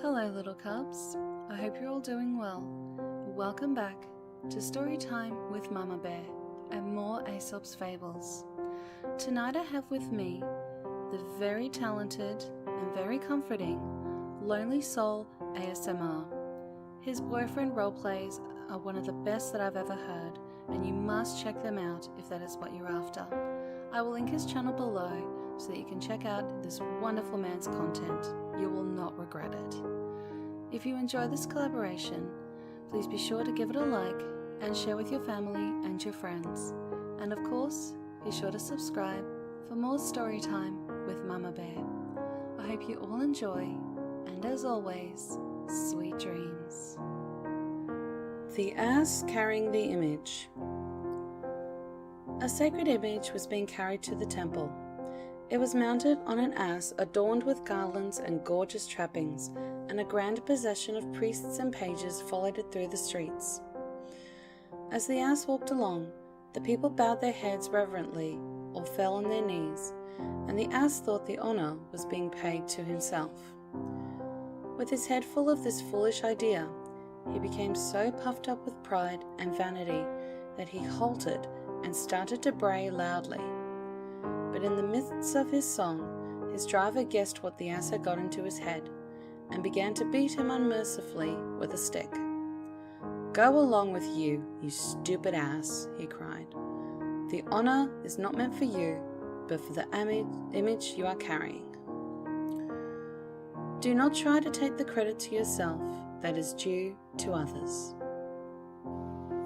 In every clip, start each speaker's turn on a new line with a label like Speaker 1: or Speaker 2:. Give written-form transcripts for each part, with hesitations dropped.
Speaker 1: Hello little cubs, I hope you're all doing well. Welcome back to Storytime with Mama Bear and more Aesop's Fables. Tonight I have with me the very talented and very comforting LonelySoulASMR. His boyfriend roleplays are one of the best that I've ever heard, and you must check them out if that is what you're after. I will link his channel below so that you can check out this wonderful man's content. You will not regret it. If you enjoy this collaboration, please be sure to give it a like and share with your family and your friends. And of course, be sure to subscribe for more story time with Mama Bear. I hope you all enjoy, and as always, sweet dreams. The Ass Carrying the Image. A sacred image was being carried to the temple. It was mounted on an ass adorned with garlands and gorgeous trappings, and a grand procession of priests and pages followed it through the streets. As the ass walked along, the people bowed their heads reverently or fell on their knees, and the ass thought the honor was being paid to himself. With his head full of this foolish idea, he became so puffed up with pride and vanity that he halted and started to bray loudly. But in the midst of his song, his driver guessed what the ass had got into his head, and began to beat him unmercifully with a stick. "Go along with you, you stupid ass," he cried. "The honor is not meant for you, but for the image you are carrying. Do not try to take the credit to yourself that is due to others."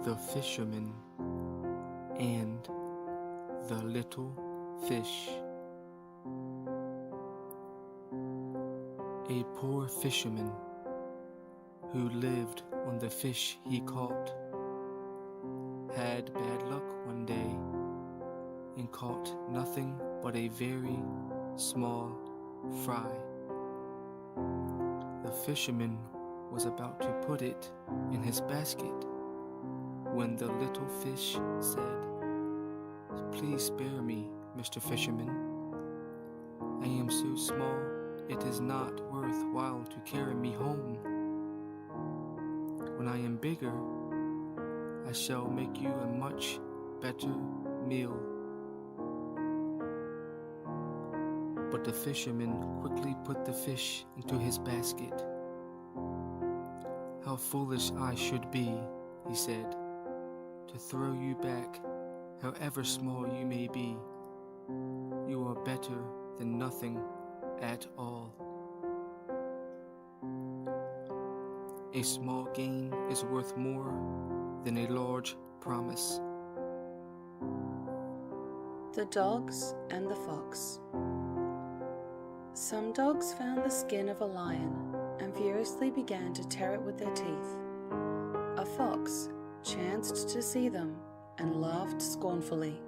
Speaker 2: The Fisherman and the Little Fish. A poor fisherman who lived on the fish he caught had bad luck one day and caught nothing but a very small fry. The fisherman was about to put it in his basket when the little fish said, "Please spare me, Mr. Fisherman. I am so small, it is not worthwhile to carry me home. When I am bigger, I shall make you a much better meal." But the fisherman quickly put the fish into his basket. "How foolish I should be," he said, "to throw you back, however small you may be. You are better than nothing at all. A small gain is worth more than a large promise."
Speaker 1: The Dogs and the Fox. Some dogs found the skin of a lion and furiously began to tear it with their teeth. A fox chanced to see them and laughed scornfully.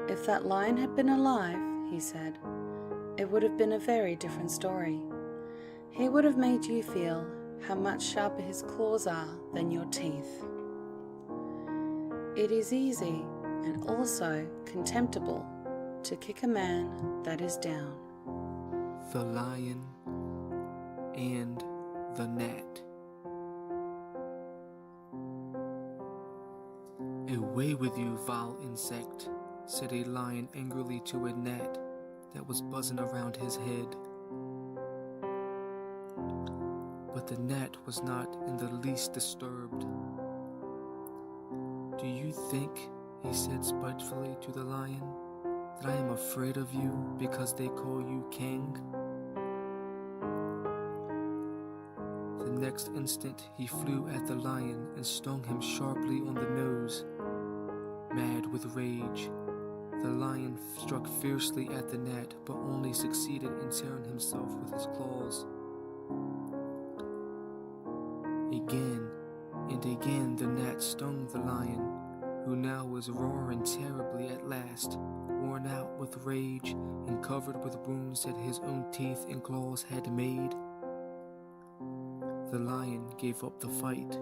Speaker 1: "If that lion had been alive," he said, "it would have been a very different story. He would have made you feel how much sharper his claws are than your teeth." It is easy and also contemptible to kick a man that is down.
Speaker 2: The Lion and the Gnat. "Away with you, vile insect," said a lion angrily to a gnat that was buzzing around his head. But the gnat was not in the least disturbed. "Do you think," he said spitefully to the lion, "that I am afraid of you because they call you king?" The next instant he flew at the lion and stung him sharply on the nose. Mad with rage, the lion struck fiercely at the gnat, but only succeeded in tearing himself with his claws. Again and again the gnat stung the lion, who now was roaring terribly at last, worn out with rage and covered with wounds that his own teeth and claws had made. The lion gave up the fight.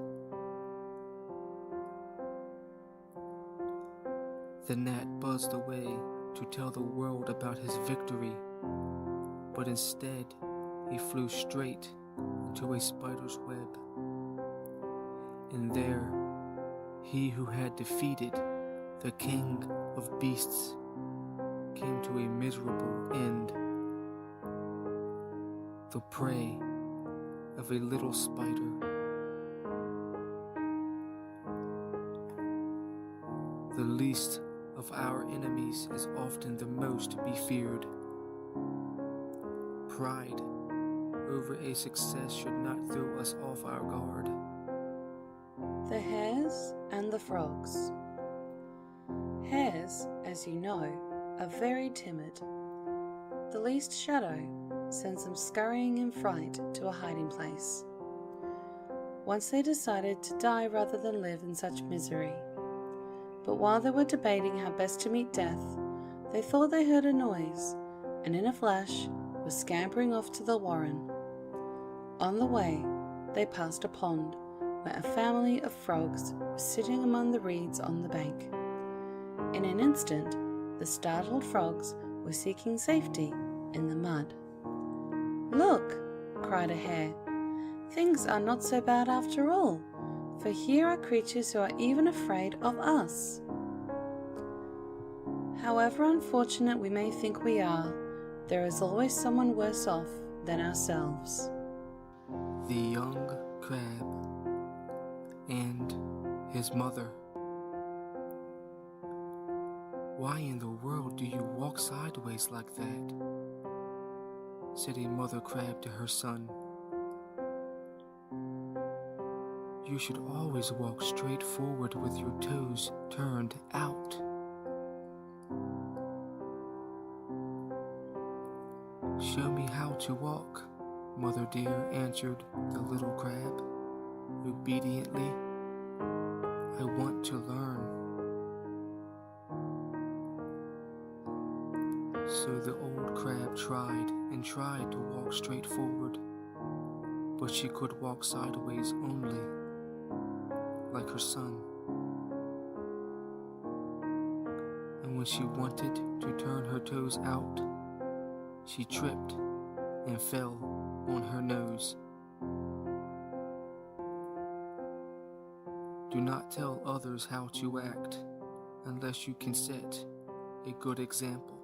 Speaker 2: The gnat buzzed away to tell the world about his victory, but instead he flew straight into a spider's web. And there, he who had defeated the king of beasts came to a miserable end, the prey of a little spider. The least of our enemies is often the most to be feared. Pride over a success should not throw us off our guard.
Speaker 1: The hares and the frogs. Hares, as you know, are very timid. The least shadow sends them scurrying in fright to a hiding place. Once they decided to die rather than live in such misery. But while they were debating how best to meet death, they thought they heard a noise, and in a flash were scampering off to the warren. On the way, they passed a pond where a family of frogs was sitting among the reeds on the bank. In an instant, the startled frogs were seeking safety in the mud. "Look!" cried a hare. "Things are not so bad after all, for here are creatures who are even afraid of us." However unfortunate we may think we are, there is always someone worse off than ourselves.
Speaker 2: The young crab and his mother. "Why in the world do you walk sideways like that?" said a mother crab to her son. "You should always walk straight forward with your toes turned out." "Show me how to walk, Mother dear," answered the little crab obediently. "I want to learn." So the old crab tried and tried to walk straight forward, but she could walk sideways only, like her son. And when she wanted to turn her toes out, she tripped and fell on her nose. Do not tell others how to act unless you can set a good example.